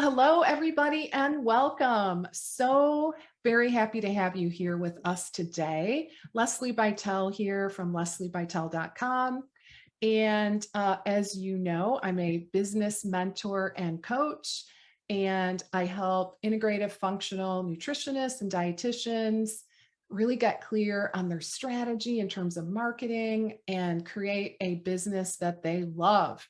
Hello, everybody, and welcome. So very happy to have you here with us today. Lesli Bitel here from lesliebitel.com. And as you know, I'm a business mentor and coach, and I help integrative functional nutritionists and dietitians really get clear on their strategy in terms of marketing and create a business that they love.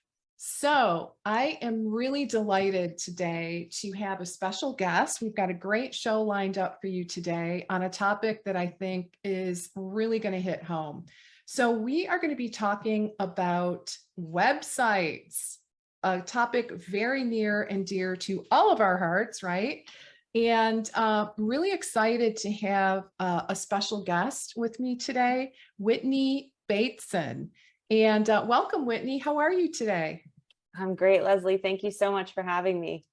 So I am really delighted today to have a special guest. We've got a great show lined up for you today on a topic that I think is really going to hit home. So we are going to be talking about websites, a topic very near and dear to all of our hearts, right? And really excited to have a special guest with me today, Whitney Bateson. And welcome, Whitney. How are you today? I'm great, Leslie. Thank you so much for having me.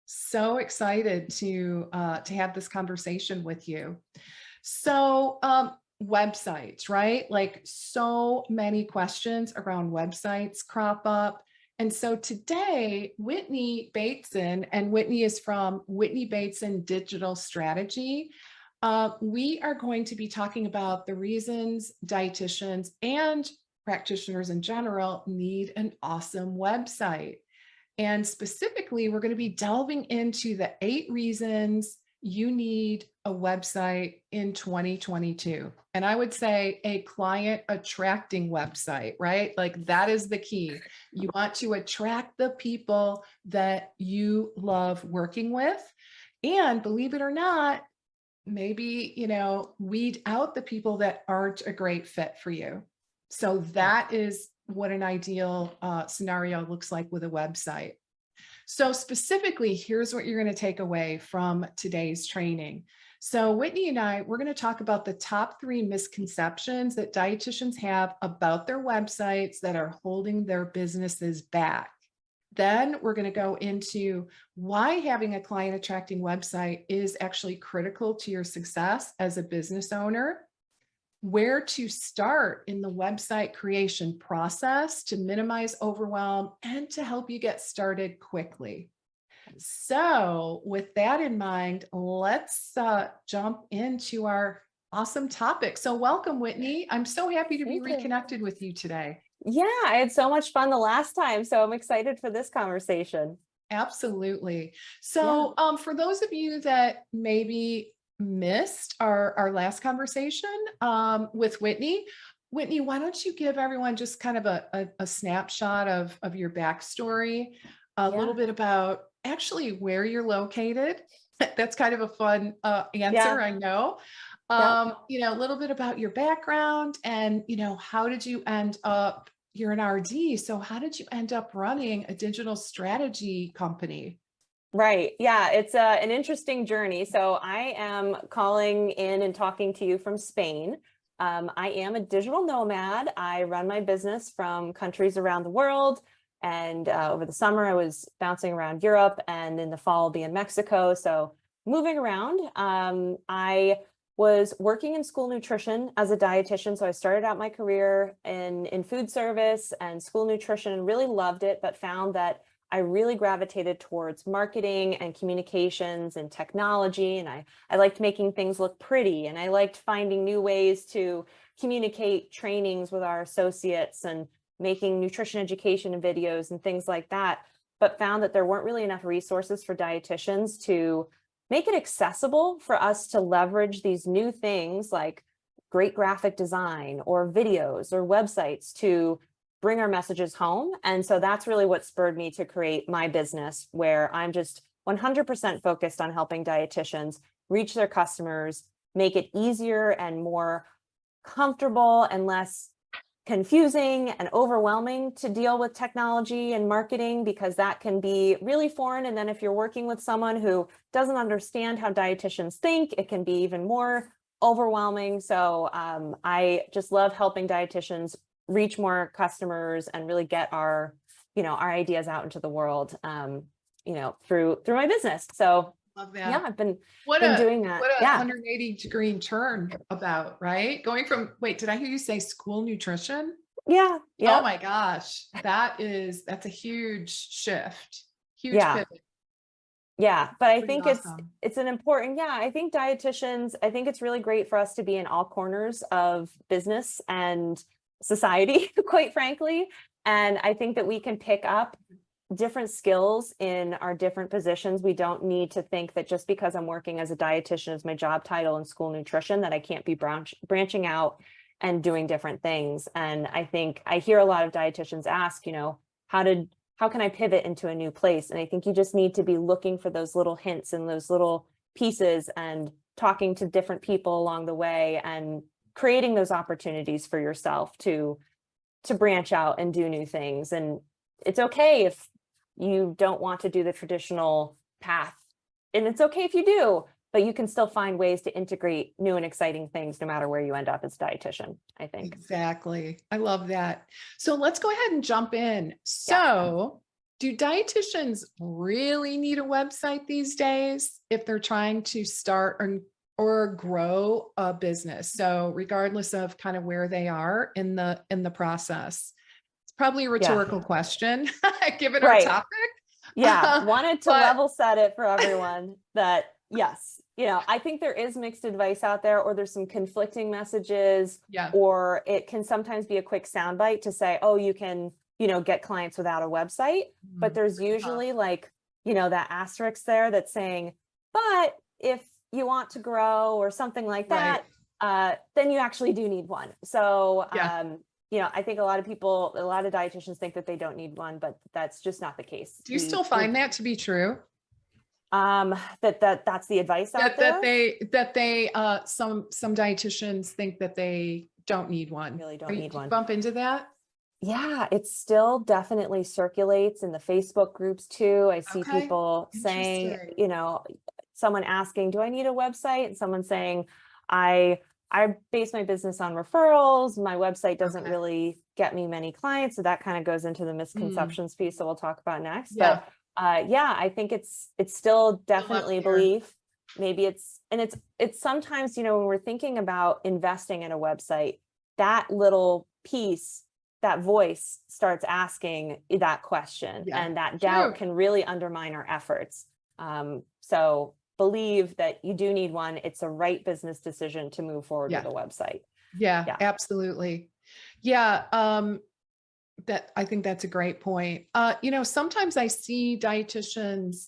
So excited to have this conversation with you. So websites, right? Like so many questions around websites crop up. And so today, Whitney Bateson, and Whitney is from Whitney Bateson Digital Strategy. We are going to be talking about the reasons dietitians and practitioners in general need an awesome website. And specifically, we're going to be delving into the 8 reasons you need a website in 2022. And I would say a client attracting website, right? Like that is the key. You want to attract the people that you love working with. And believe it or not, maybe, weed out the people that aren't a great fit for you. So that is what an ideal scenario looks like with a website. So specifically, here's what you're going to take away from today's training. So Whitney and I, we're going to talk about the top 3 misconceptions that dietitians have about their websites that are holding their businesses back. Then we're going to go into why having a client attracting website is actually critical to your success as a business owner, where to start in the website creation process to minimize overwhelm and to help you get started quickly. So with that in mind, let's jump into our awesome topic. So welcome, Whitney. I'm so happy to be Thank you. reconnected with you today. Yeah, I had so much fun the last time, so I'm excited for this conversation. Absolutely. Yeah. So for those of you that maybe missed our last conversation with Whitney, why don't you give everyone just kind of a snapshot of your backstory, a little Yeah. bit about actually where you're located. That's kind of a fun answer, Yeah. I know. Yeah. A little bit about your background and, how did you end up, you're an RD, so how did you end up running a digital strategy company? Right. Yeah, it's an interesting journey. So I am calling in and talking to you from Spain. I am a digital nomad. I run my business from countries around the world. And over the summer, I was bouncing around Europe, and in the fall, I'll be in Mexico. So moving around. I was working in school nutrition as a dietitian. So I started out my career in food service and school nutrition and really loved it, but found that I really gravitated towards marketing and communications and technology. And I liked making things look pretty. And I liked finding new ways to communicate trainings with our associates and making nutrition education and videos and things like that. But found that there weren't really enough resources for dietitians to make it accessible for us to leverage these new things like great graphic design or videos or websites to bring our messages home. And so that's really what spurred me to create my business, where I'm just 100% focused on helping dietitians reach their customers, make it easier and more comfortable and less confusing and overwhelming to deal with technology and marketing, because that can be really foreign. And then if you're working with someone who doesn't understand how dietitians think, it can be even more overwhelming. So I just love helping dietitians reach more customers and really get our ideas out into the world, through my business. So Love yeah, that. I've been What been a doing that. what a Yeah. 180-degree turn about, right? Going from, wait, did I hear you say school nutrition? Yeah. Oh Yep. my gosh, that's a huge shift, huge Yeah. pivot. Yeah, but I Pretty think awesome. it's an important, yeah, I think dietitians, I think it's really great for us to be in all corners of business and society, quite frankly. And I think that we can pick up different skills in our different positions. We don't need to think that just because I'm working as a dietitian as my job title in school nutrition, that I can't be branching out and doing different things. And I think I hear a lot of dietitians ask, how can I pivot into a new place? And I think you just need to be looking for those little hints and those little pieces and talking to different people along the way and creating those opportunities for yourself to branch out and do new things. And it's okay if you don't want to do the traditional path. And it's okay if you do, but you can still find ways to integrate new and exciting things no matter where you end up as a dietitian, I think. Exactly. I love that. So let's go ahead and jump in. Yeah. So, do dietitians really need a website these days if they're trying to start or grow a business? So, regardless of kind of where they are in the process. It's probably a Yeah. rhetorical question given our Right. topic. Yeah. Wanted to But level set it for everyone that yes, I think there is mixed advice out there, or there's some conflicting messages, yeah. or it can sometimes be a quick soundbite to say, oh, you can, get clients without a website. But there's usually like, that asterisk there that's saying, but if you want to grow or something like Right. that, then you actually do need one. So, Yeah. I think a lot of dietitians think that they don't need one, but that's just not the case. Do you still find that to be true? That's the advice out there. Some dietitians think that they don't need one. Really don't need Do you one. bump into that? Yeah, it still definitely circulates in the Facebook groups too. I see Okay. people saying, Interesting. someone asking, do I need a website? And someone saying, I base my business on referrals. My website doesn't Okay. really get me many clients. So that kind of goes into the Mm. misconceptions piece that we'll talk about next. Yeah. But yeah, I think it's still Still up definitely a there. belief. Maybe it's sometimes, when we're thinking about investing in a website, that little piece, that voice starts asking that question, Yeah. and that True. doubt can really undermine our efforts. So believe that you do need one. It's a right business decision to move forward Yeah. with a website. Yeah, Yeah. absolutely. Yeah. That I think that's a great point. Sometimes I see dietitians,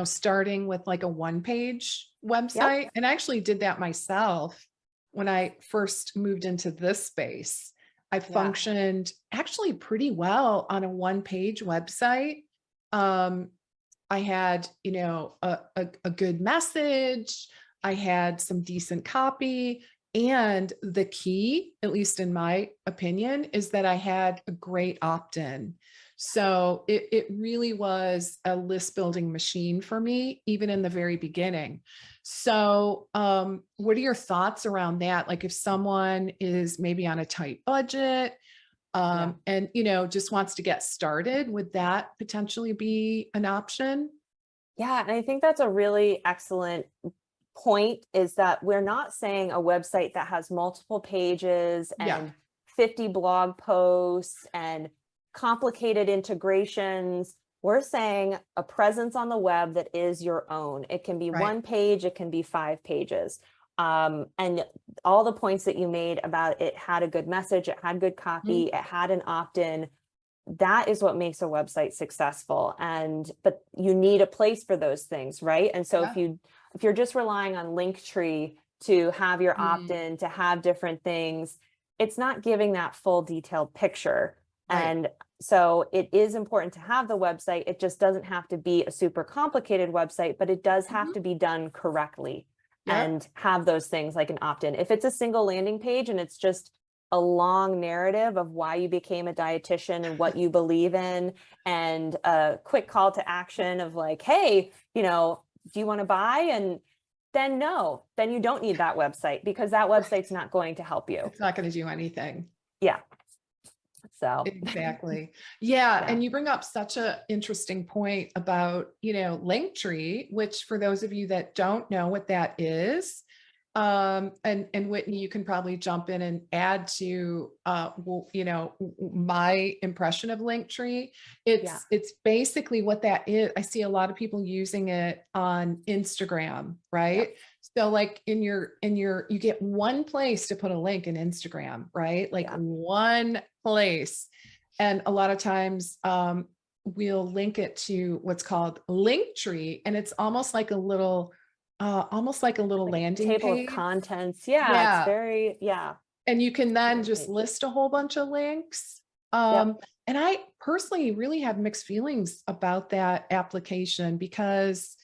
starting with like a one-page website, and I actually did that myself when I first moved into this space. I functioned actually pretty well on a one-page website. I had, a good message. I had some decent copy. And the key, at least in my opinion, is that I had a great opt-in. So it really was a list building machine for me, even in the very beginning. So what are your thoughts around that? Like if someone is maybe on a tight budget, and just wants to get started, would that potentially be an option? Yeah. And I think that's a really excellent point, is that we're not saying a website that has multiple pages Yeah. and 50 blog posts and complicated integrations. We're saying a presence on the web that is your own. It can be Right. one page, it can be 5 pages. And all the points that you made about it had a good message, it had good copy, it had an opt-in. That is what makes a website successful. But you need a place for those things, right? And so Yeah. if you're just relying on Linktree to have your Mm. opt-in, to have different things, it's not giving that full detailed picture. Right. And so it is important to have the website. It just doesn't have to be a super complicated website, but it does have to be done correctly and have those things like an opt-in. If it's a single landing page and it's just a long narrative of why you became a dietitian and what you believe in, and a quick call to action of like, hey, do you want to buy? And then then you don't need that website, because that website's not going to help you. It's not going to do anything. Yeah. So exactly. Yeah. And you bring up such an interesting point about, Linktree, which for those of you that don't know what that is, And Whitney, you can probably jump in and add to, my impression of Linktree. Yeah. It's basically what that is. I see a lot of people using it on Instagram, right? Yep. So like you get one place to put a link in Instagram, right? Like Yeah. one place. And a lot of times, we'll link it to what's called Linktree, and it's almost like a little Like a landing table of page. contents. Yeah. It's Yeah. very, yeah. And you can then Great just page. list a whole bunch of links. Yep. And I personally really had mixed feelings about that application, because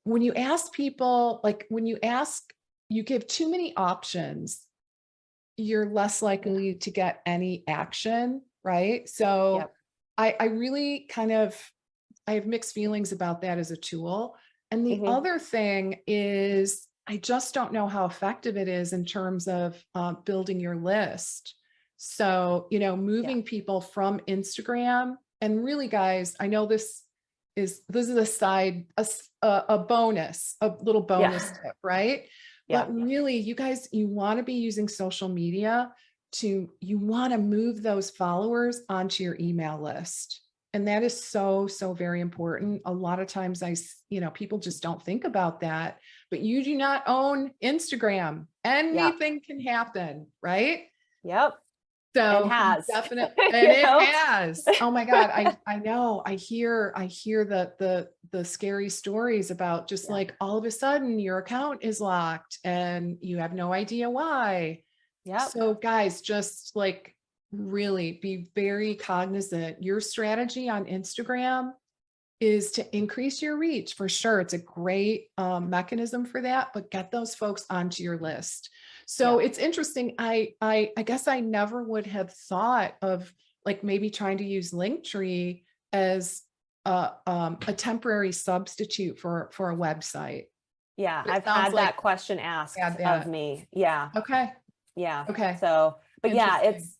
when you ask people, like you give too many options, you're less Yeah. likely to get any action, right? So Yep. I really I have mixed feelings about that as a tool. And the Hmm. other thing is, I just don't know how effective it is in terms of building your list. So, Yeah. moving people from Instagram, and really, guys, I know this is a side, a bonus, a little bonus Yeah. tip, right? Yeah. But really, you guys, you want to be using social media you want to move those followers onto your email list. And that is so, so very important. A lot of times people just don't think about that, but you do not own Instagram. Yeah. Anything can happen, right? Yep. And So you has, definitely, and you it know, has. Oh my God. I know. I hear the scary stories about just yeah. like all of a sudden your account is locked and you have no idea why. Yep. So guys, just like really be very cognizant. Your strategy on Instagram is to increase your reach for sure. It's a great mechanism for that, but get those folks onto your list. So Yep. it's interesting. I guess I never would have thought of like maybe trying to use Linktree as a temporary substitute for a website. Yeah. But it I've sounds had like that question you asked had of that. me. Yeah. Okay. Yeah. Okay. So, but yeah, Interesting.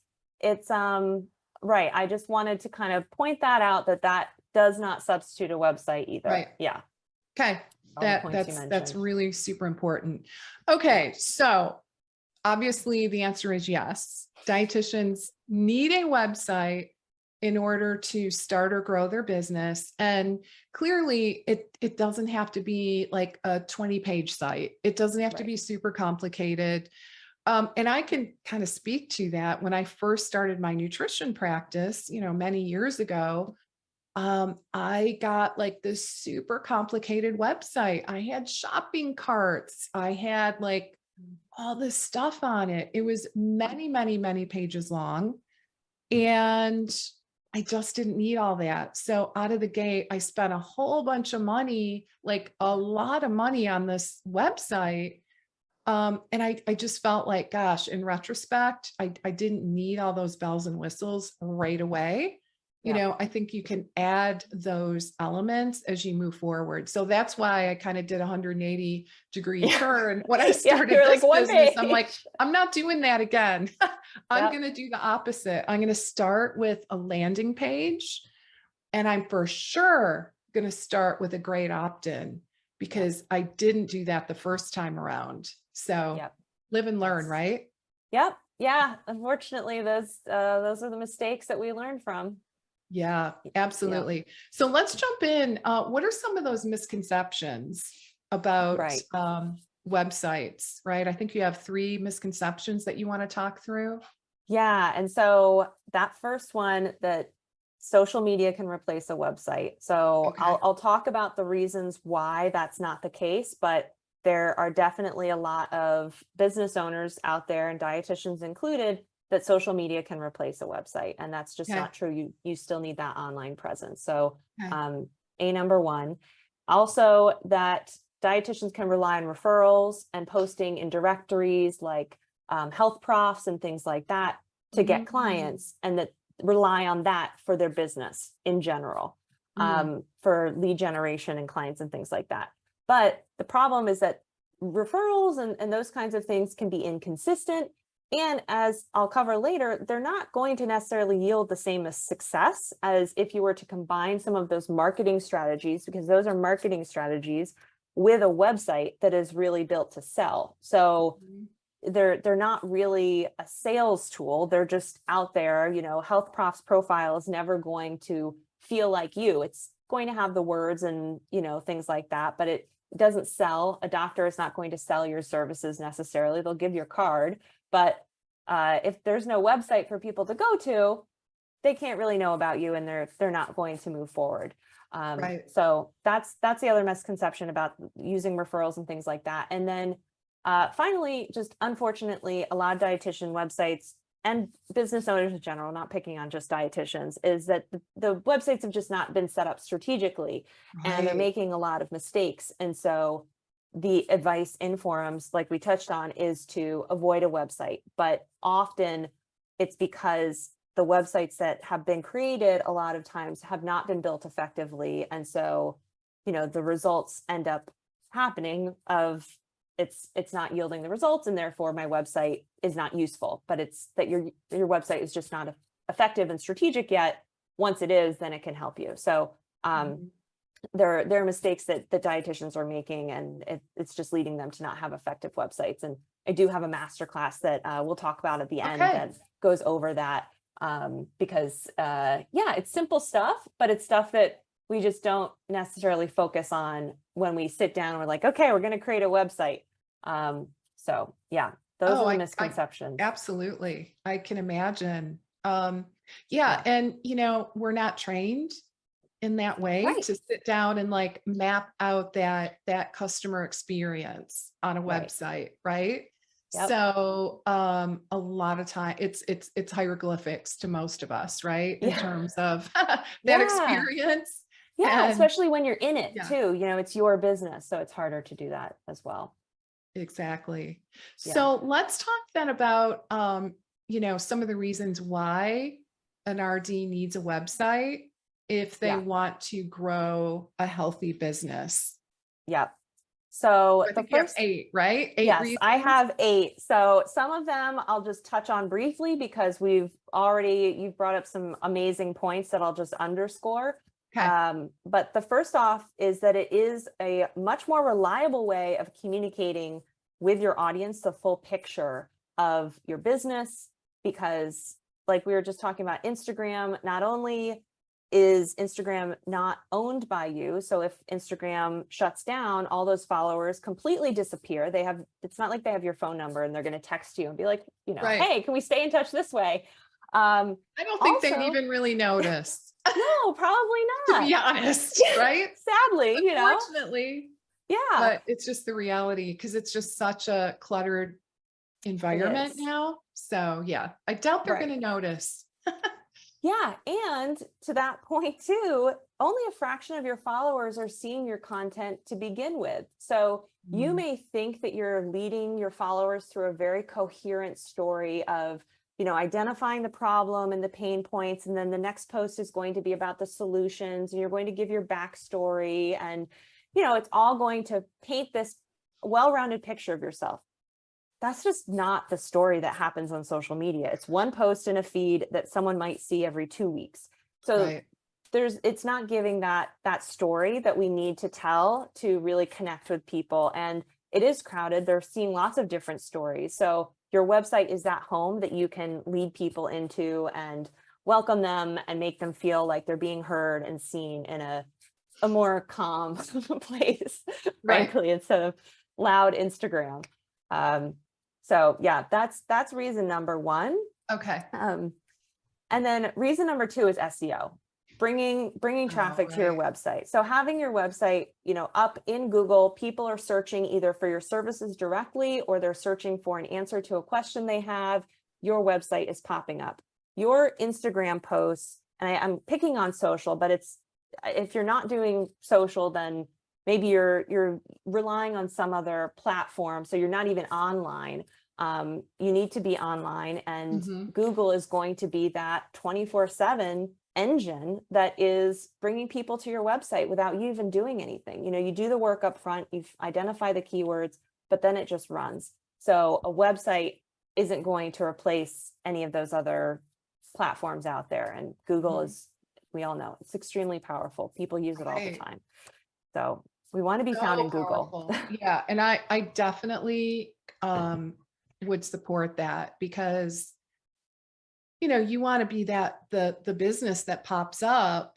it's, right. I just wanted to kind of point that out, that does not substitute a website either. Right. Yeah. Okay. All the That points you that's mentioned. really super important. Yeah. Okay, so obviously the answer is yes. Dietitians need a website in order to start or grow their business. And clearly it doesn't have to be like a 20-page site. It doesn't have to Right. be super complicated. And I can kind of speak to that. When I first started my nutrition practice, many years ago, I got like this super complicated website. I had shopping carts. I had like all this stuff on it. It was many, many, many pages long. And I just didn't need all that. So out of the gate, I spent a whole bunch of money, like a lot of money on this website. And I just felt like, gosh, in retrospect, I didn't need all those bells and whistles right away. Yeah. I think you can add those elements as you move forward. So that's why I kind of did a 180-degree Yeah. turn. When I Yeah. started You're like this one business, I'm like, page. I'm not doing that again. I'm Yep. going to do the opposite. I'm going to start with a landing page, and I'm for sure going to start with a great opt-in, Yep. because I didn't do that the first time around. So Yep. live and learn, Yes. right? Yep. Yeah. Unfortunately, those are the mistakes that we learn from. Yeah, Yep. absolutely. So let's jump in. What are some of those misconceptions about Right. websites, right? I think you have 3 misconceptions that you want to talk through. Yeah. And so that first one, that social media can replace a website. So Okay. I'll talk about the reasons why that's not the case, but there are definitely a lot of business owners out there, and dietitians included, that social media can replace a website. And that's just Okay. not true. You still need that online presence. So Okay. number one. Also, that dietitians can rely on referrals and posting in directories like health profs and things like that to get Mm, clients, and that rely on that for their business in general, mm, for lead generation and clients and things like that. But the problem is that referrals and those kinds of things can be inconsistent. And as I'll cover later, they're not going to necessarily yield the same as success as if you were to combine some of those marketing strategies, because those are marketing strategies with a website that is really built to sell. So Mhm. they're not really a sales tool. They're just out there. Health Prof's profile is never going to feel like you. It's going to have the words and, things like that, but it doesn't sell. A doctor is not going to sell your services necessarily. They'll give your card, but if there's no website for people to go to, they can't really know about you, and they're not going to move forward. Right. So that's the other misconception about using referrals and things like that. And then finally, just unfortunately, a lot of dietitian websites and business owners in general, not picking on just dietitians, is that the websites have just not been set up strategically, and they're Right. making a lot of mistakes. And so the advice in forums, like we touched on, is to avoid a website. But often it's because the websites that have been created a lot of times have not been built effectively. And so, the results end up happening of it's not yielding the results, and therefore my website is not useful. But it's that your website is just not effective and strategic yet. Once it is, then it can help you. So Mhm. there are mistakes that dietitians are making, and it's just leading them to not have effective websites. And I do have a masterclass that we'll talk about at the end Okay. that goes over that, because yeah, it's simple stuff, but it's stuff that we just don't necessarily focus on when we sit down and we're like, okay, we're going to create a website. So yeah, those Oh, are the I misconceptions. absolutely. I can imagine. Yeah, Yeah, and we're not trained in that way right, to sit down and like map out that customer experience on a right, website, right? yep, So a lot of time it's hieroglyphics to most of us, right? In yeah, terms of that yeah. experience. Yeah, And especially when you're in it yeah, too, it's your business, so it's harder to do that as well. exactly. Yeah, So let's talk then about some of the reasons why an RD needs a website if they yeah, want to grow a healthy business. yeah. So I the think you have first, 8, right? 8 yes, I reasons? have 8. So some of them I'll just touch on briefly because you've brought up some amazing points that I'll just underscore. Okay. But the first off is that it is a much more reliable way of communicating with your audience, the full picture of your business, because like we were just talking about Instagram, not only is Instagram not owned by you. So if Instagram shuts down, all those followers completely disappear. It's not like they have your phone number and they're going to text you and be like, Right. hey, can we stay in touch this way? Um, I don't think they'd Also, even really notice, no, probably to not. be honest, right? Sadly, Unfortunately, yeah, but it's just the reality because it's just such a cluttered it environment is. now. So, yeah, I doubt they're Right. gonna notice. Yeah. And to that point, too, only a fraction of your followers are seeing your content to begin with. So you Mm, may think that you're leading your followers through a very coherent story of, identifying the problem and the pain points. And then the next post is going to be about the solutions, and you're going to give your backstory. And, it's all going to paint this well rounded picture of yourself. That's just not the story that happens on social media. It's one post in a feed that someone might see every 2 weeks. So right. it's not giving that story that we need to tell to really connect with people. And it is crowded. They're seeing lots of different stories. So your website is that home that you can lead people into and welcome them and make them feel like they're being heard and seen in a more calm place, Right. frankly, instead of loud Instagram. Um, so yeah, that's reason number one. Okay. Um, and then reason number 2 is SEO, bringing Oh, traffic to your right. website. So having your website, up in Google, people are searching either for your services directly or they're searching for an answer to a question they have. Your website is popping up. Your Instagram posts, and I'm picking on social, but if you're not doing social, then maybe you're relying on some other platform, so you're not even online. You need to be online, and Mhm. Google is going to be that 24/7 engine that is bringing people to your website without you even doing anything. You do the work up front, you identify the keywords, but then it just runs. So a website isn't going to replace any of those other platforms out there. And Google Mhm. is, we all know, it's extremely powerful. People use it all the Right. time. So We want to be found So in Google. powerful. Yeah. And I definitely would support that because, you want to be the business that pops up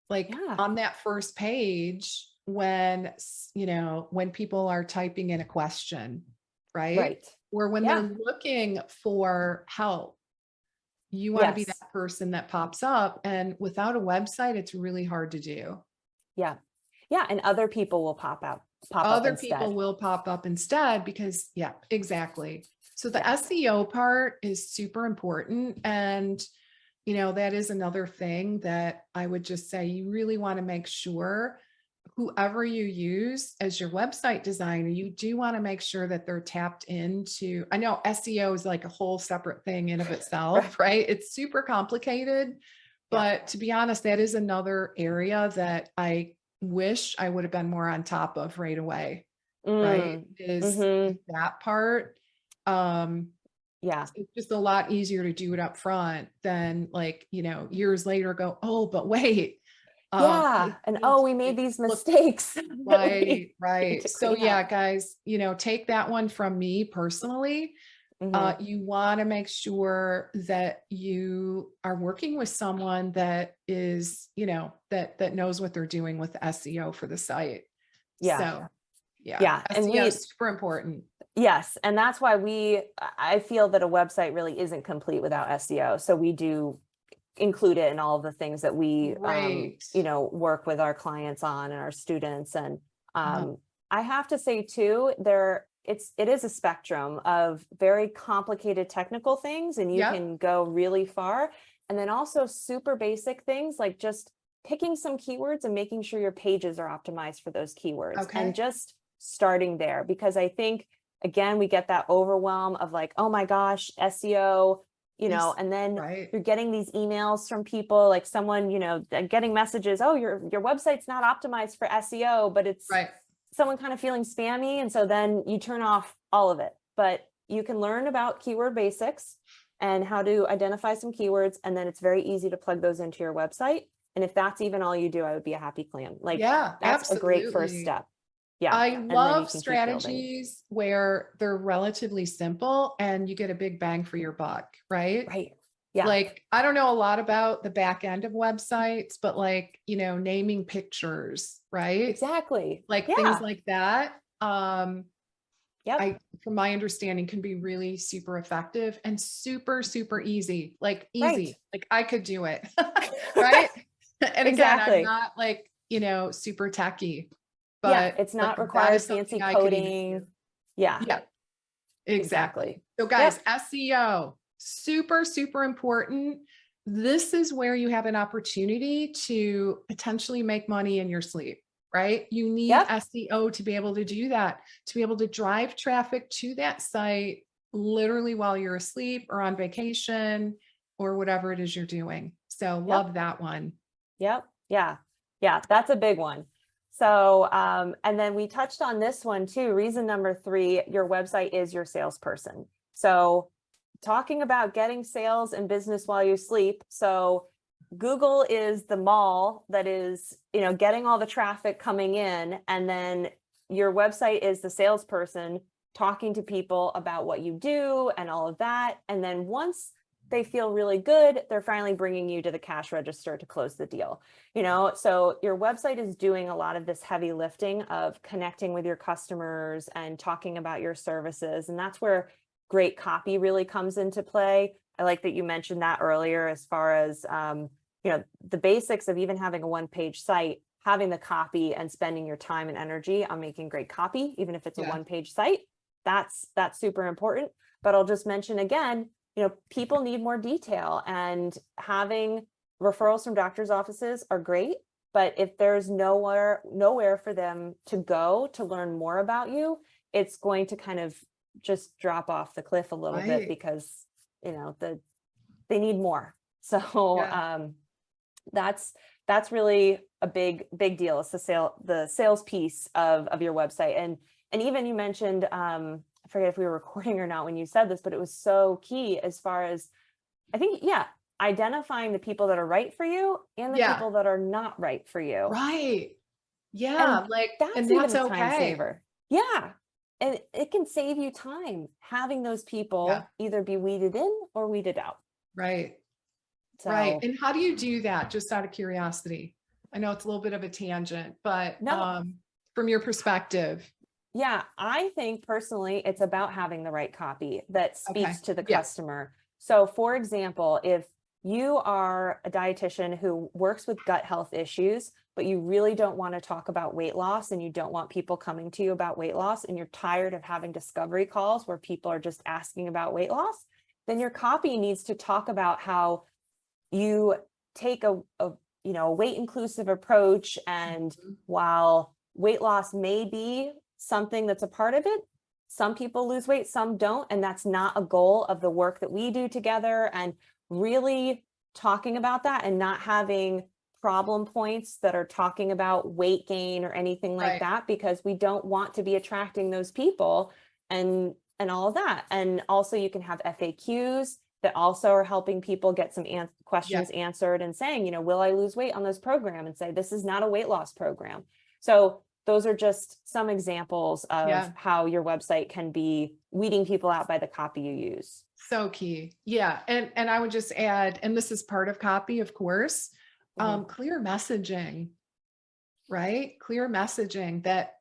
like Yeah, on that first page when, when people are typing in a question, right? right. Or when they're Yeah. looking for help. You want to be Yes. that person that pops up. And without a website, it's really hard to do. Yeah. Yeah. And other people will pop up Other instead. people will pop up instead because, yeah, exactly. So the Yeah. SEO part is super important. And, that is another thing that I would just say you really want to make sure whoever you use as your website designer, you do want to make sure that they're tapped into. I know SEO is like a whole separate thing in of Right. itself, right? It's super complicated, Yeah. but to be honest, that is another area that I wish I would have been more on top of right away, right? Mm. Is Mm-hmm. that part. Um, Yeah. it's just a lot easier to do it up front than like, years later go, oh, but wait, Yeah. I And need oh, to we made like these look. mistakes that Right, we need right. to So clean yeah, up. guys, take that one from me personally. Hmm. You want to make sure that you are working with someone that is, that knows what they're doing with SEO for the site. Yeah. So yeah, Yeah. And SEO is super important. yes. And that's why I feel that a website really isn't complete without SEO. So we do include it in all of the things that we, Great. work with our clients on and our students. And Uh-huh. I have to say too, it is a spectrum of very complicated technical things, and you Yep. can go really far. And then also super basic things like just picking some keywords and making sure your pages are optimized for those keywords and Okay. just starting there. Because I think, again, we get that overwhelm of like, oh my gosh, SEO, and then Right. you're getting these emails from people like someone, getting messages, oh, your website's not optimized for SEO, but it's Right. someone kind of feeling spammy. And so then you turn off all of it. But you can learn about keyword basics and how to identify some keywords. And then it's very easy to plug those into your website. And if that's even all you do, I would be a happy clam. Like Yeah, that's a great first absolutely. step. Yeah. I And then you love can keep building. strategies where they're relatively simple and you get a big bang for your buck, right? Right. Yeah. Like, I don't know a lot about the back end of websites, but like, naming pictures, right? Exactly. Like things Yeah. like that. Yep. From my understanding, can be really super effective and super, super easy, like Right. easy. Like I could do it. Right. And again, I'm Exactly. not like, super techy, Yeah. but It's not that required is fancy something I could even do. coding. Yeah. Yeah, exactly. Exactly. So guys, Yep. SEO, super, super important. This is where you have an opportunity to potentially make money in your sleep, right? You need Yep. SEO to be able to do that, to be able to drive traffic to that site literally while you're asleep or on vacation or whatever it is you're doing. So Yep. love that one. Yep. Yeah. Yeah. That's a big one. So, and then we touched on this one too. Reason number 3, your website is your salesperson. So talking about getting sales and business while you sleep. So Google is the mall that is, getting all the traffic coming in, and then your website is the salesperson talking to people about what you do and all of that. And then once they feel really good, they're finally bringing you to the cash register to close the deal. So your website is doing a lot of this heavy lifting of connecting with your customers and talking about your services. And that's where great copy really comes into play. I like that you mentioned that earlier, as far as, the basics of even having a one-page site, having the copy and spending your time and energy on making great copy, even if it's a Yeah. one-page site, that's super important. But I'll just mention again, people need more detail, and having referrals from doctors' offices are great. But if there's nowhere for them to go to learn more about you, it's going to kind of just drop off the cliff a little bit, Right. because, they need more. So, Yeah. that's really a big deal. It's the sales piece of your website. And even you mentioned, I forget if we were recording or not when you said this, but it was so key as far as, I think, yeah, identifying the people that are right for you and the Yeah. people that are not right for you. Right. Yeah, And like, that's and even that's a time okay. saver. Yeah. And it can save you time having those Yeah, people either be weeded in or weeded out. right, right. So And how do you do that? Just out of curiosity. I know it's a little bit of a tangent, but no, from your perspective. yeah, I think personally it's about having the right copy that Okay. speaks to the Yeah. customer. So for example, if you are a dietitian who works with gut health issues, but you really don't want to talk about weight loss and you don't want people coming to you about weight loss and you're tired of having discovery calls where people are just asking about weight loss, then your copy needs to talk about how you take a a weight inclusive approach, and Mhm. while weight loss may be something that's a part of it, some people lose weight, some don't, and that's not a goal of the work that we do together. And really talking about that and not having problem points that are talking about weight gain or anything like Right. that, because we don't want to be attracting those people and all of that. And also you can have FAQs that also are helping people get some Yeah. questions answered and saying, will I lose weight on this program? And say, this is not a weight loss program. So those are just some examples of Yeah. how your website can be weeding people out by the copy you use. So key. Yeah. And I would just add, and this is part of copy, of course, Mhm. clear messaging, right? Clear messaging that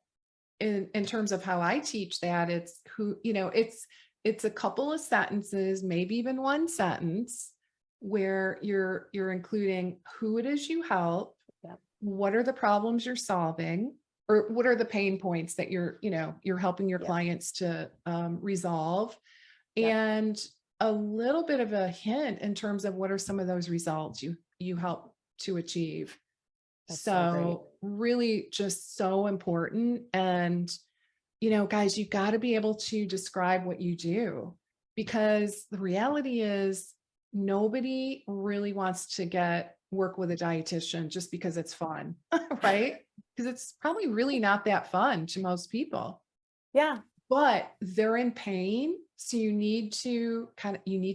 in terms of how I teach that, it's who, it's a couple of sentences, maybe even one sentence where you're including who it is you help, Yep. what are the problems you're solving, or what are the pain points that you're helping your Yep. clients to resolve, Yep. and a little bit of a hint in terms of what are some of those results you help to achieve. That's so great. So really just so important. And, guys, you got to be able to describe what you do, because the reality is nobody really wants to work with a dietitian just because it's fun, right? Because it's probably really not that fun to most people, Yeah. but they're in pain. So you need to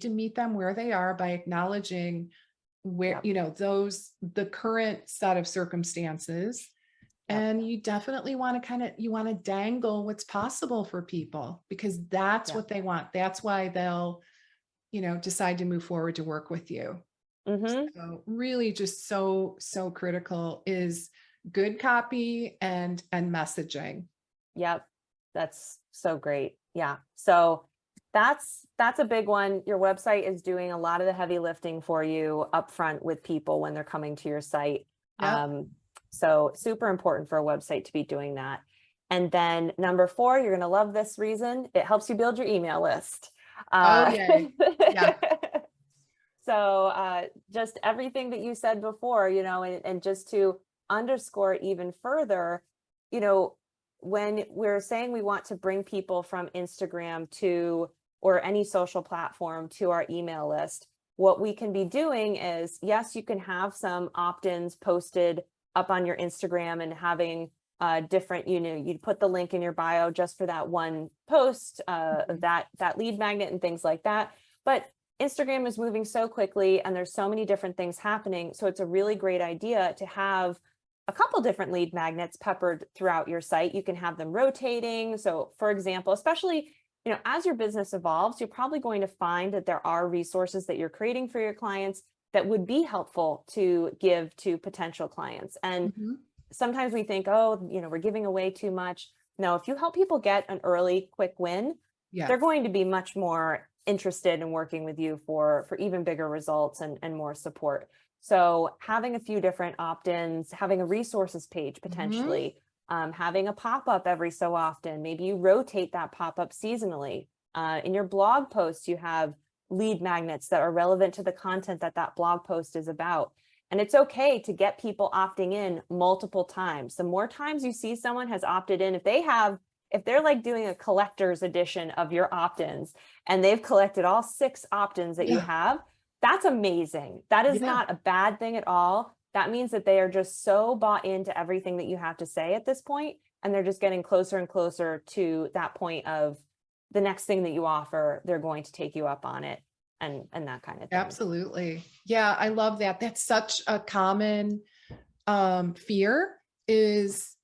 meet them where they are by acknowledging where, Yep. the current set of circumstances. Yep. And you definitely want to you want to dangle what's possible for people, because that's Yep. what they want. That's why they'll, decide to move forward to work with you. Mm-hmm. So really just so critical is good copy and messaging. Yep. That's so great. Yeah. So that's a big one. Your website is doing a lot of the heavy lifting for you upfront with people when they're coming to your site. Yep. Um, so super important for a website to be doing that. And then number 4, you're going to love this reason. It helps you build your email list. Oh, Uh, yay. Yeah. so just everything that you said before, and just to underscore it even further, you know, when we're saying we want to bring people from Instagram to, or any social platform, to our email list, what we can be doing is, yes, you can have some opt-ins posted up on your Instagram and having different, you'd put the link in your bio just for that one post, Mhm. that lead magnet and things like that. But Instagram is moving so quickly and there's so many different things happening. So it's a really great idea to have a couple different lead magnets peppered throughout your site. You can have them rotating. So for example, especially, as your business evolves, you're probably going to find that there are resources that you're creating for your clients that would be helpful to give to potential clients. And Mhm. sometimes we think, oh, we're giving away too much. No, if you help people get an early quick win, Yeah. they're going to be much more interested in working with you for even bigger results and more support. So having a few different opt-ins, having a resources page Mhm. potentially, having a pop-up every so often, maybe you rotate that pop-up seasonally. In your blog posts, you have lead magnets that are relevant to the content that blog post is about. And it's okay to get people opting in multiple times. The more times you see someone has opted in, if they're like doing a collector's edition of your opt-ins and they've collected all 6 opt-ins that you Yeah. have, that's amazing. That is Yeah. not a bad thing at all. That means that they are just so bought into everything that you have to say at this point, and they're just getting closer and closer to that point of the next thing that you offer, they're going to take you up on it, and that kind of thing. Absolutely. Yeah, I love that. That's such a common fear, is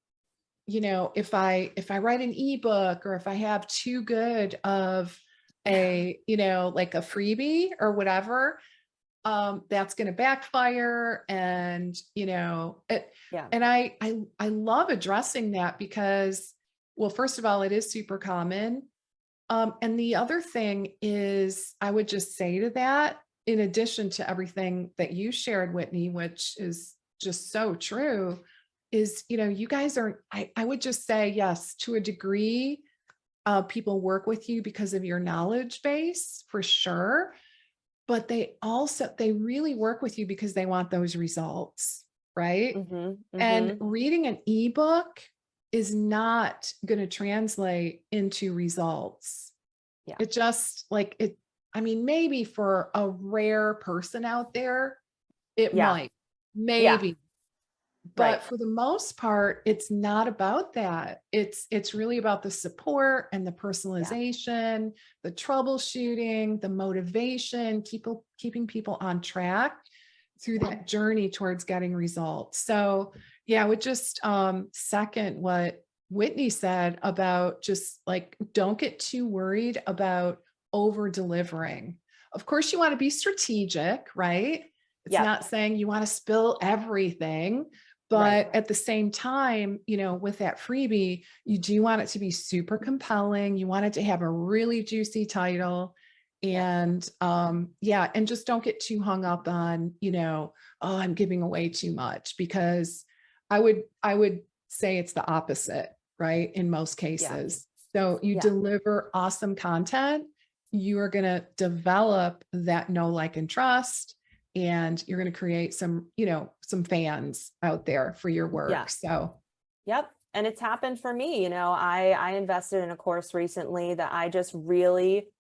you know, if I write an ebook, or if I have too good of a, you know, like a freebie or whatever, that's going to backfire. And, you know, Yeah. and I love addressing that because, well, first of all, it is super common. And the other thing is, I would just say to that, in addition to everything that you shared, Whitney, which is just so true, is, you know, you guys are, I would just say, yes, to a degree, people work with you because of your knowledge base, for sure. But they really work with you because they want those results, right? Hmm. And Hmm. reading an ebook is not going to translate into results. Yeah. It just like it, I mean, maybe for a rare person out there, it Yeah. might, Yeah. maybe. Right. But for the most part, it's not about that. It's really about the support and the Yeah. personalization, the troubleshooting, the motivation, keeping people on track through that journey towards getting results. So yeah, I would just second what Whitney said about just like, don't get too worried about over delivering. Of course, you want to be strategic, right? It's Yep. not saying you want to spill everything, Right. but at the same time, you know, with that freebie, you do want it to be super compelling. You want it to have a really juicy title. Yep. And yeah, and just don't get too hung up on, you know, oh, I'm giving away too much, because I would say it's the opposite, right? In most Yeah. cases. So you Yeah. deliver awesome content, you are going to develop that know, like, and trust, and you're going to create some, you know, some fans out there for your Yeah. work. So, Yep. And it's happened for me. You know, I invested in a course recently that I just really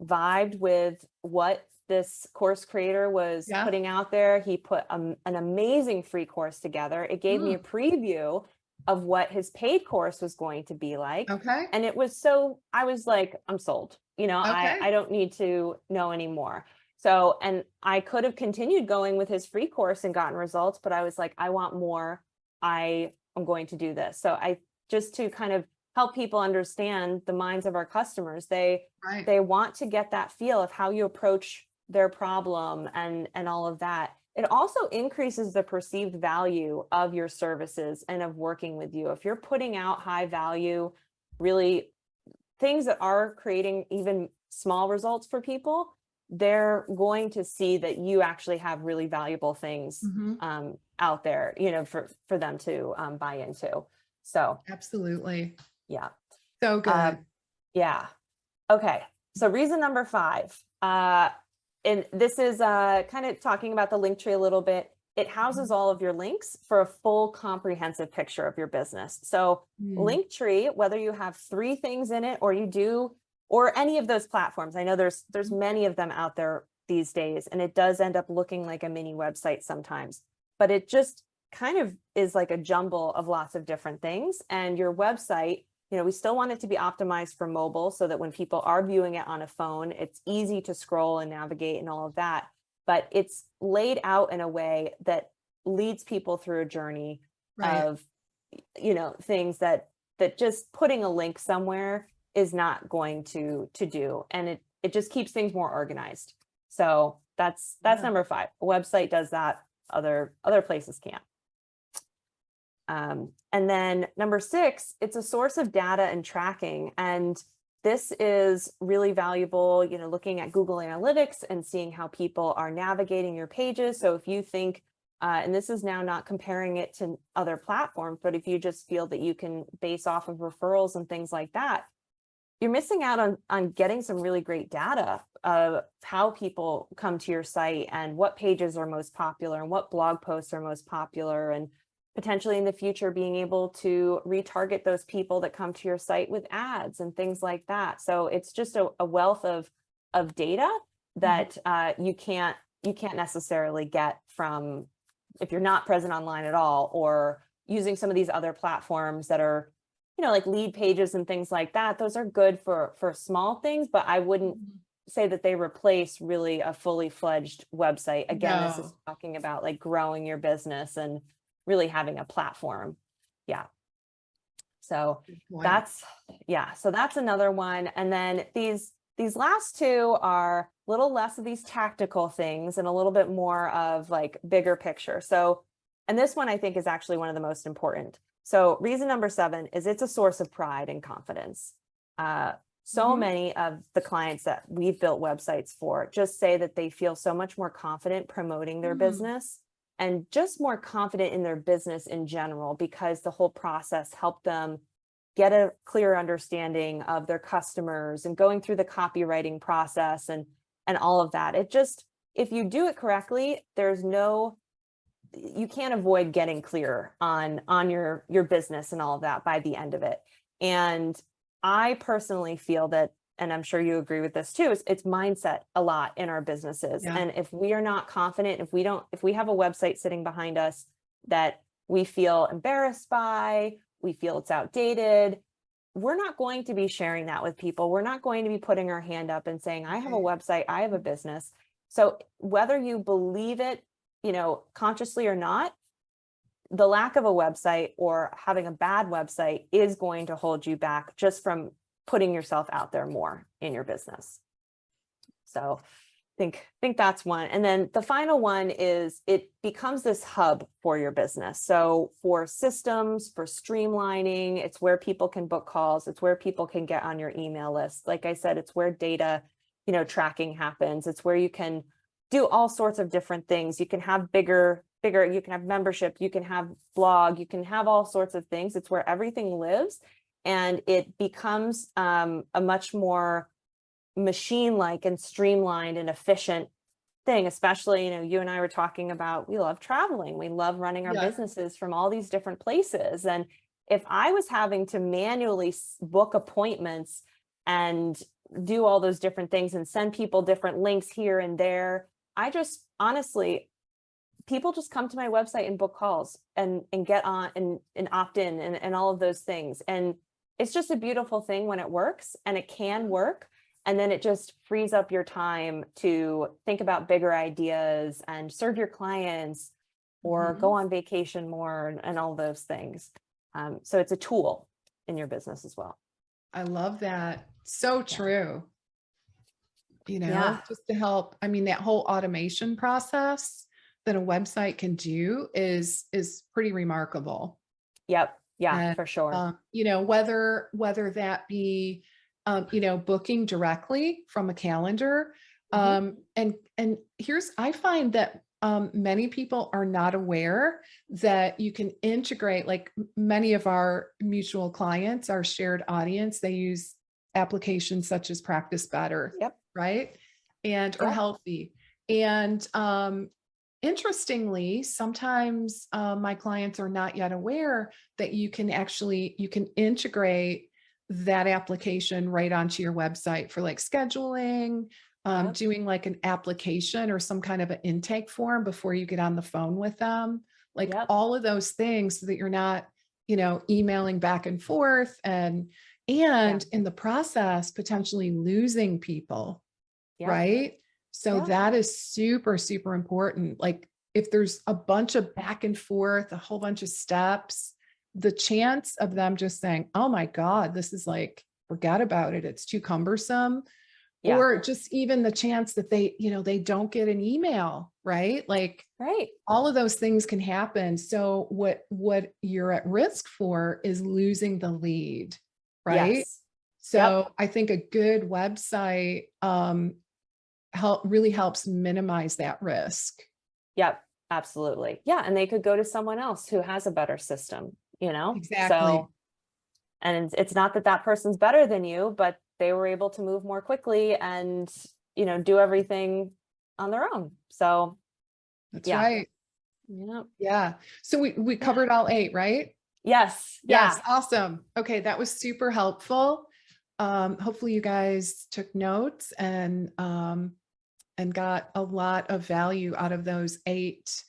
vibed with what this course creator was yeah. putting out there. He put an amazing free course together. It gave me a Mm, preview of what his paid course was going to be like. okay. And it was so, I was like, I'm sold. You know, I Okay. don't need to know anymore. So, and I could have continued going with his free course and gotten results, but I was like, I want more. I am going to do this. So I just to kind of help people understand the minds of our customers. Right. They want to get that feel of how you approach their problem and all of that. It also increases the perceived value of your services and of working with you. If you're putting out high value, really things that are creating even small results for people, they're going to see that you actually have really valuable things Mhm. out there, you know, for them to buy into. So Absolutely. yeah. So Uh, good. yeah. Okay, so reason number 5, and this is kind of talking about the link tree a little bit. It houses Mhm. all of your links for a full comprehensive picture of your business. So Mm, Linktree, whether you have 3 things in it or you do, or any of those platforms, I know there's mhm. many of them out there these days, and it does end up looking like a mini website sometimes, but it just kind of is like a jumble of lots of different things. And your website, you know, we still want it to be optimized for mobile so that when people are viewing it on a phone, it's easy to scroll and navigate and all of that. But it's laid out in a way that leads people through a journey Right. of, you know, things that just putting a link somewhere is not going to do. And it just keeps things more organized. So that's Yeah. number 5. A website does that, other places can't. And then number 6, it's a source of data and tracking. And this is really valuable, you know, looking at Google Analytics and seeing how people are navigating your pages. So if you think, and this is now not comparing it to other platforms, but if you just feel that you can base off of referrals and things like that, you're missing out on getting some really great data of how people come to your site and what pages are most popular and what blog posts are most popular, and potentially in the future being able to retarget those people that come to your site with ads and things like that. So it's just a wealth of data Mhm. that you can't necessarily get from if you're not present online at all, or using some of these other platforms that are, you know, like lead pages and things like that. Those are good for small things, but I wouldn't Mhm. say that they replace really a fully fledged website. Again, this is No. talking about like growing your business and really having a platform. Yeah. So Good point. so that's another one. And then these last two are a little less of these tactical things and a little bit more of like bigger picture. So, and this one I think is actually one of the most important. So reason number 7 is it's a source of pride and confidence. So many of the clients that we've built websites for just say that they feel so much more confident promoting their business and just more confident in their business in general, because the whole process helped them get a clear understanding of their customers and going through the copywriting process and all of that. It just, if you do it correctly, you can't avoid getting clear on your business and all of that by the end of it. And I personally feel that, and I'm sure you agree with this too, it's mindset a lot in our businesses. Yeah. And if we are not confident, if we have a website sitting behind us that we feel embarrassed by, we feel it's outdated, we're not going to be sharing that with people. We're not going to be putting our hand up and saying, I have a website, I have a business. So whether you believe it, consciously or not, the lack of a website or having a bad website is going to hold you back just from putting yourself out there more in your business. So I think that's one. And then the final one is it becomes this hub for your business. So for systems, for streamlining, it's where people can book calls. It's where people can get on your email list. Like I said, it's where data, tracking happens. It's where you can do all sorts of different things. You can have bigger, you can have membership, you can have blog, you can have all sorts of things. It's where everything lives, and it becomes a much more machine-like and streamlined and efficient thing. Especially, you and I were talking about, we love traveling. We love running our businesses from all these different places. And if I was having to manually book appointments and do all those different things and send people different links here and there, I just honestly, people just come to my website and book calls and get on and opt in and all of those things. And it's just a beautiful thing when it works, and it can work. And then it just frees up your time to think about bigger ideas and serve your clients or go on vacation more and all those things. So it's a tool in your business as well. I love that. So true. Just to help. I mean, that whole automation process that a website can do is pretty remarkable. Yep. Yeah, And, for sure. whether that be, booking directly from a calendar. And I find that many people are not aware that you can integrate, like many of our mutual clients, our shared audience, they use applications such as Practice Better, right? Or Healthy. And interestingly, sometimes my clients are not yet aware that you can integrate that application right onto your website for like scheduling, doing like an application or some kind of an intake form before you get on the phone with them, like all of those things, so that you're not, emailing back and forth and in the process, potentially losing people. Right. So that is super, super important. Like if there's a bunch of back and forth, a whole bunch of steps, the chance of them just saying, oh my God, this is like, forget about it, it's too cumbersome. Or just even the chance that they don't get an email, right? Like all of those things can happen. So what you're at risk for is losing the lead, right? So I think a good website really helps minimize that risk. Yep, absolutely. Yeah, and they could go to someone else who has a better system, Exactly. So, and it's not that person's better than you, but they were able to move more quickly and, do everything on their own. So that's right. Yeah. So we covered all 8, right? Yes. Yes. Awesome. Okay. That was super helpful. Hopefully you guys took notes and got a lot of value out of those 8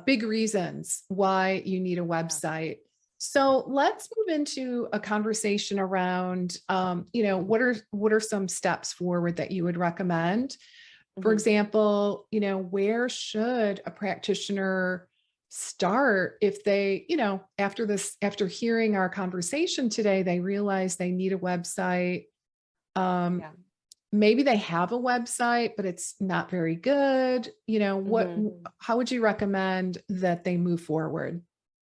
big reasons why you need a website. So let's move into a conversation around, what are some steps forward that you would recommend? For example, where should a practitioner start if they, after hearing our conversation today, they realize they need a website. Um, Yeah. Maybe they have a website, but it's not very good. Mhm. How would you recommend that they move forward?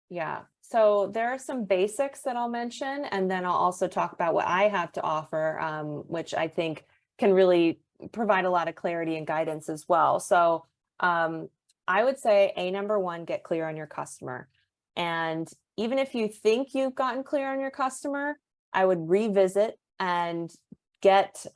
Yeah. So there are some basics that I'll mention, and then I'll also talk about what I have to offer, which I think can really provide a lot of clarity and guidance as well. So um, I would say number one, get clear on your customer. And even if you think you've gotten clear on your customer, I would revisit and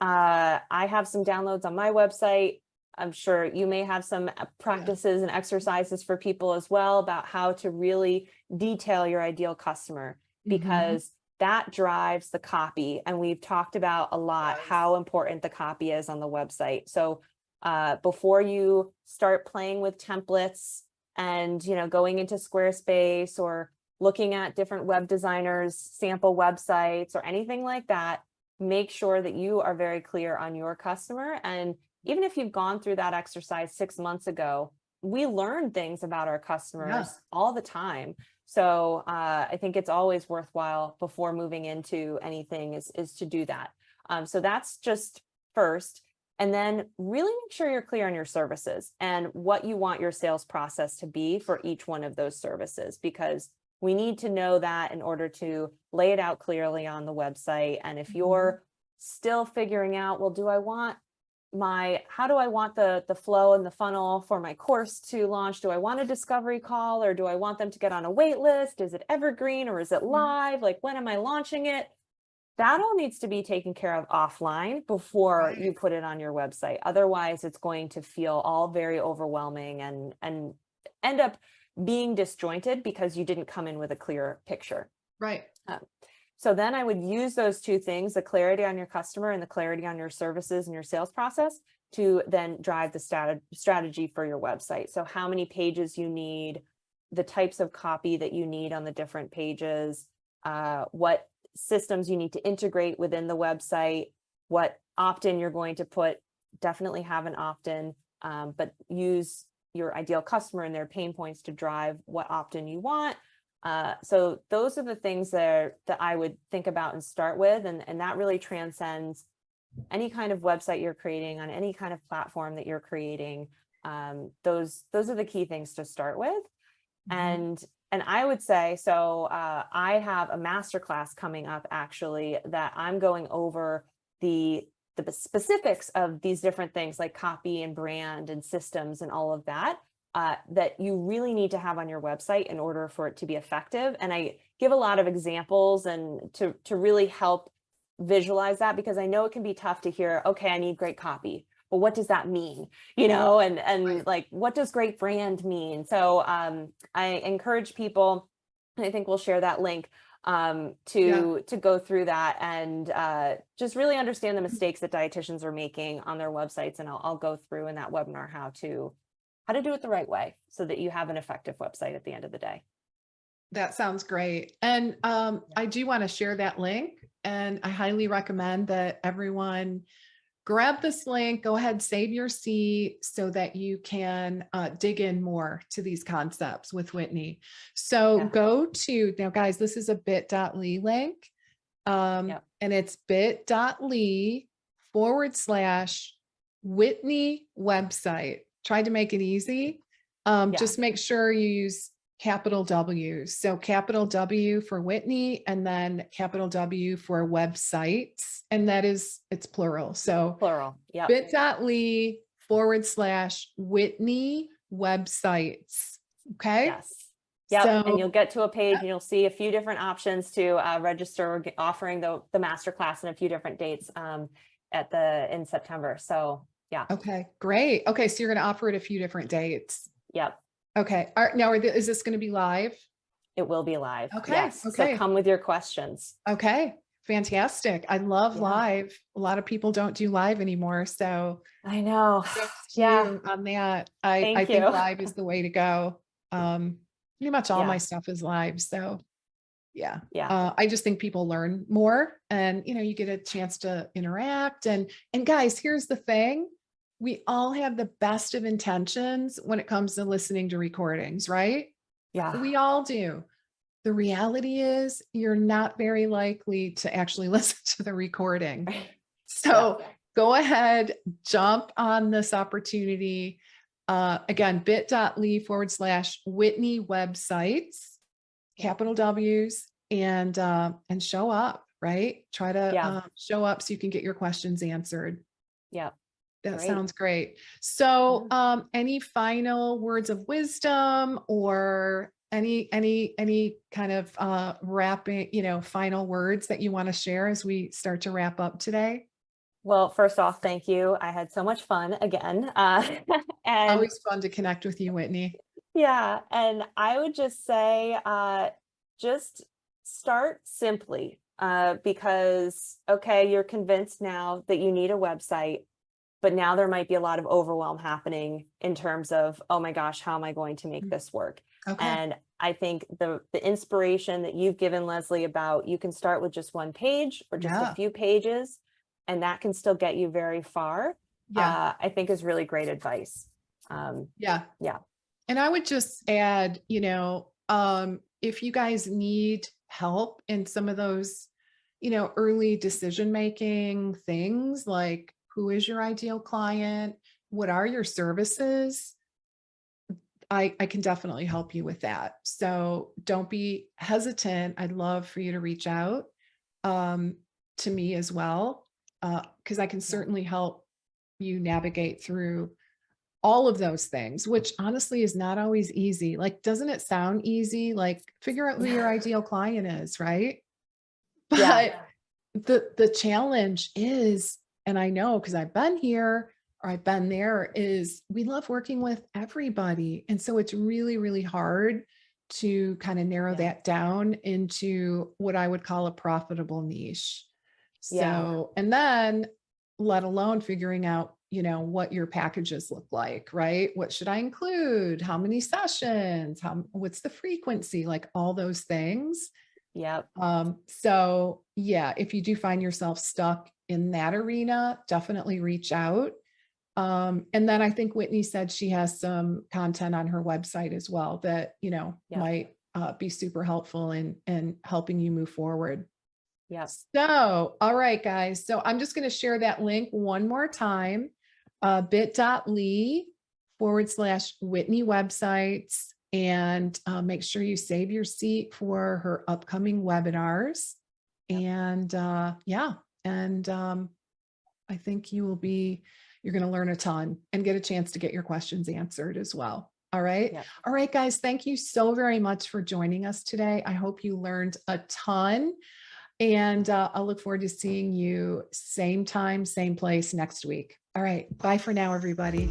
I have some downloads on my website. I'm sure you may have some Yeah. practices and exercises for people as well about how to really detail your ideal customer, Mhm. because that drives the copy. And we've talked about a lot Yes. how important the copy is on the website. So before you start playing with templates and going into Squarespace or looking at different web designers, sample websites or anything like that, make sure that you are very clear on your customer. And even if you've gone through that exercise 6 months ago, we learn things about our Yeah. customers all the time. So I think it's always worthwhile before moving into anything is to do that. So that's just first. And then really make sure you're clear on your services and what you want your sales process to be for each one of those services, because we need to know that in order to lay it out clearly on the website. And if Mhm. you're still figuring out, well, how do I want the flow and the funnel for my course to launch? Do I want a discovery call, or do I want them to get on a wait list? Is it evergreen or is it Mhm. live? Like, when am I launching it? That all needs to be taken care of offline before Right. you put it on your website. Otherwise, it's going to feel all very overwhelming and end up being disjointed because you didn't come in with a clear picture. Right. Um, so then I would use those two things, the clarity on your customer and the clarity on your services and your sales process, to then drive the strategy for your website. So how many pages you need, the types of copy that you need on the different pages, what systems you need to integrate within the website, what opt-in you're going to put. Definitely have an opt-in, but use your ideal customer and their pain points to drive what opt-in you want. So those are the things that I would think about and start with. And that really transcends any kind of website you're creating on any kind of platform that you're creating. Those are the key things to start with. Mhm. And I would say, so I have a masterclass coming up actually that I'm going over the specifics of these different things like copy and brand and systems and all of that, that you really need to have on your website in order for it to be effective. And I give a lot of examples and to really help visualize that, because I know it can be tough to hear, okay, I need great copy. But what does that mean? And Right. like, what does great brand mean? So I encourage people, and I think we'll share that link, Yeah. to go through that and just really understand the mistakes that dietitians are making on their websites. And I'll go through in that webinar how to do it the right way so that you have an effective website at the end of the day. That sounds great. And Yeah. I do want to share that link. And I highly recommend that everyone grab this link, go ahead, save your seat so that you can dig in more to these concepts with Whitney. So Yeah. go to, now guys, this is a bit.ly link. Yeah. And it's bit.ly/Whitney website. Tried to make it easy. Yeah. Just make sure you use capital W's. So capital W for Whitney and then capital W for websites. And it's plural. So Plural. Yep. bit.ly/Whitney websites. Okay. Yes. Yep. And you'll So, get to a page and you'll see a few different options to register, offering the master class in a few different dates in September. So yeah. okay, great. Okay. So you're going to offer it a few different dates. Yep. Okay. Is this going to be live? It will be live. Okay. Yes. So Okay. come with your questions. Okay. Fantastic. I love Yeah. live. A lot of people don't do live anymore. So I know. thanks to Yeah. you on that. I Thank think you. live is the way to go. Pretty much all my Yeah. stuff is live. So yeah. Yeah. I just think people learn more and you get a chance to interact and guys, here's the thing. We all have the best of intentions when it comes to listening to recordings, right? Yeah. We all do. The reality is you're not very likely to actually listen to the recording. So go ahead, jump on this opportunity. Again, bit.ly/Whitney websites, capital W's, and show up, right? Try to show up so you can get your questions answered. Yeah. That Great. sounds great. So, any final words of wisdom or any kind of wrapping, final words that you want to share as we start to wrap up today? Well, first off, thank you. I had so much fun again. And Always fun to connect with you, Whitney. yeah, and I would just say, just start simply, because, okay, you're convinced now that you need a website, but now there might be a lot of overwhelm happening in terms of, oh my gosh, how am I going to make this work? Okay. And I think the inspiration that you've given, Leslie, about you can start with just one page or just a few pages, and that can still get you very far. Yeah. I think is really great advice. Yeah. Yeah. And I would just add, if you guys need help in some of those, early decision-making things, like who is your ideal client? What are your services? I can definitely help you with that. So don't be hesitant. I'd love for you to reach out to me as well, because I can certainly help you navigate through all of those things, which honestly is not always easy. Like, doesn't it sound easy? Like, figure out who your ideal client is, right? Yeah. But the challenge is, and I know because I've been here or I've been there, is we love working with everybody. And so it's really, really hard to kind of narrow that down into what I would call a profitable niche. Yeah. So, and then let alone figuring out, what your packages look like, right? What should I include? How many sessions? What's the frequency? Like all those things. Yep. So yeah, if you do find yourself stuck in that arena, definitely reach out. And then I think Whitney said she has some content on her website as well that, might be super helpful in helping you move forward. Yep. So, all right, guys. So I'm just going to share that link one more time, bit.ly/Whitney websites, and make sure you save your seat for her upcoming webinars. And I think you're going to learn a ton and get a chance to get your questions answered as well. All right. Yep. All right, guys. Thank you so very much for joining us today. I hope you learned a ton. And I'll look forward to seeing you same time, same place next week. All right. Bye for now, everybody.